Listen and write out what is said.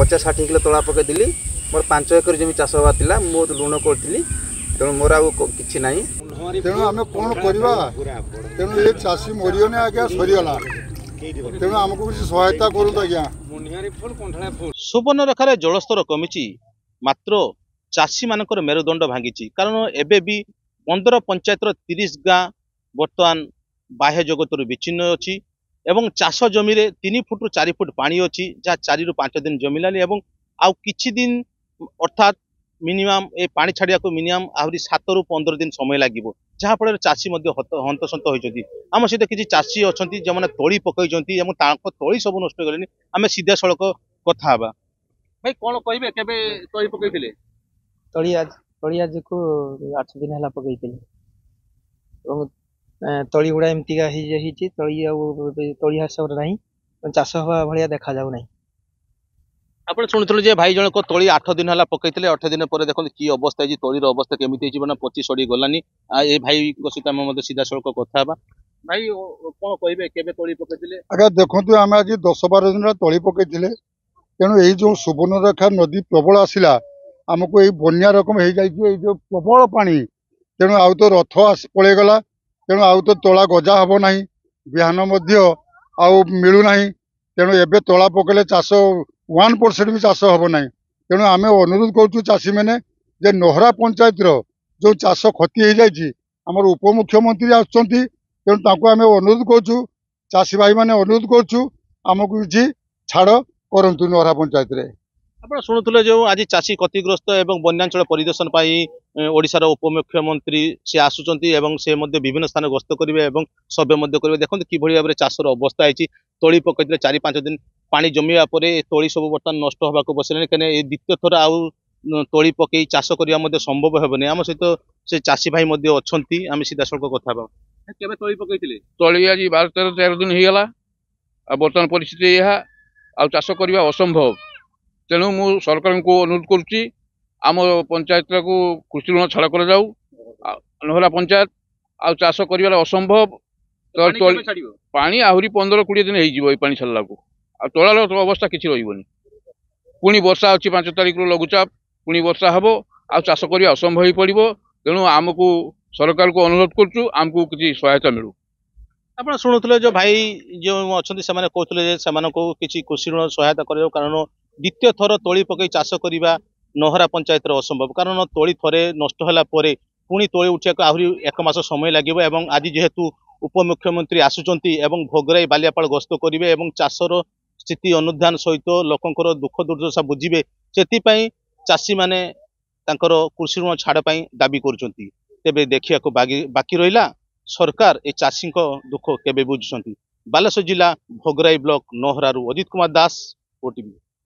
50-60 kilo तला पकईली मोर 5 एकर जमी चाष हवा था मुझे ऋण करी तेणु मोर कि ना तेणु आम कौन करवा तेणु ये चाषी मरीगने आज्ञा सरीगला तेणु आमको किसी सहायता करूँ आज्ञा। सुवर्णरेखार जलस्तर कमी मात्र चाषी मानकर मेरुदंड भांगी कारण एबे भी 15 पंचायतर 30 गाँ बर्तमान बाह्य जगत विच्छिन्न अच्छी एवं चाष जमी 3 फुट 4 फुट पानी अच्छी जहाँ 4 ରୁ 5 दिन जमिलानी एवं आउ किछि दिन अर्थात मिनिमम ए पानी छाड़िया को मिनिमम आहरी 7 ରୁ 15 दिन समय लागिबो जहाँ फल चाषी हंतसंत होती आम सहित किसी चाषी अच्छा जो मैंने तली पकई तली सब नष्ट गले आम सीधा सड़क कथा भाई कौन कहे केबे तली पकईले तली आज को 8 दिन है पकई तली गुड़ा एमतीका तली हिसाब से ना चाष हवा भाया देखा जाऊ ना। आप शुणुले भाई जनक तली 8 दिन है पकई 8 दिन पर देखते कि अवस्था है तलीर अवस्था केमी ना पची सड़ी गलानी ये भाई सहित सीधा सड़क कथा भाई कौन कहे केबे तली पकईले आगे देखते आम आज 10-12 दिन तली पकई तेणु यही जो सुवर्णरेखा नदी प्रबल आसला आमको यही बन्या रकम हो जाए जो प्रबल पानी तेणु आउ तो रथ पलैगला तेणु आउ तो तला गजा हम ना बिहान आउ मिलूना तेणु एबे तला पकड़े चाष 1% भी चाष हम ना तेणु आम अनुरोध करूँ चाषी मैंने जे नोहरा पंचायत जो चाष क्षति हो जाए आमर उपमुख्यमंत्री आसुँच तेणु आम अनुरोध करूँ चाषी भाई मैंने अनुरोध करूँ आमको किसी छाड़ करंतु नोहरा पंचायत रे। आप शुणुले जो आज चाषी क्षतिग्रस्त एवं बन्यांचल परिदर्शन ओडिशार उपमुख्यमंत्री से आसुचंती एवं से विभिन्न स्थान गस्त करेंगे और सर्वे करेंगे देखते कि भाव में चाषर अवस्था है तली पकईले 4-5 दिन पानी जमीवा पर तली सब बर्तमान नष्ट होगा बसले कहीं द्वितीय थर आउ तली पकई चाष करने संभव हेनी आम सहित से चाषी भाई अच्छा आम सीधा सड़क कथा केबे तली पकईले तली आज 12-13 दिन होगा बर्तमान परिस्थिति यह आ चाष करने असंभव तेणु मु सरकार को अनुरोध करुच्ची आम पंचायत को कृषि ऋण छाड़ कर जाऊ नहरा पंचायत आ चाष कर असंभव पानी आहरी 15-20 दिन हो पानी छाड़ा को तलार अवस्था किसी रही पुणी वर्षा अच्छी 5 तारिख लघुचाप पुणी वर्षा हम आ चाष करने असंभव हो पड़ो तेणु आमको सरकार को अनुरोध करुँ आमको किसी सहायता मिलू। आप शुणुले जो भाई जो अच्छा से कहते किसी कृषि ऋण सहायता कर कारण द्वितीय थर तली पकई चाष करवा नहरा पंचायत असंभव कारण तली थरे नष्ट होला परे पुणी तली उठा आहरी 1 मास समय लगे आज जेहेतु उपमुख्यमंत्री आसुचंती एवं भोगराई बालियापाल गस्त करेंगे और चाषर स्थिति अनुधान सहित लोकंर दुख दुर्दशा बुझे से चाषी माने कृषि ऋण छाड़ दाबी करुँच तेबे देखिया बाकी रहा सरकार ए चाषी दुख केबे बुझुंट। बालेश्वर जिला भोगराई ब्लॉक नोहरारू अजित कुमार दास ओटीवी।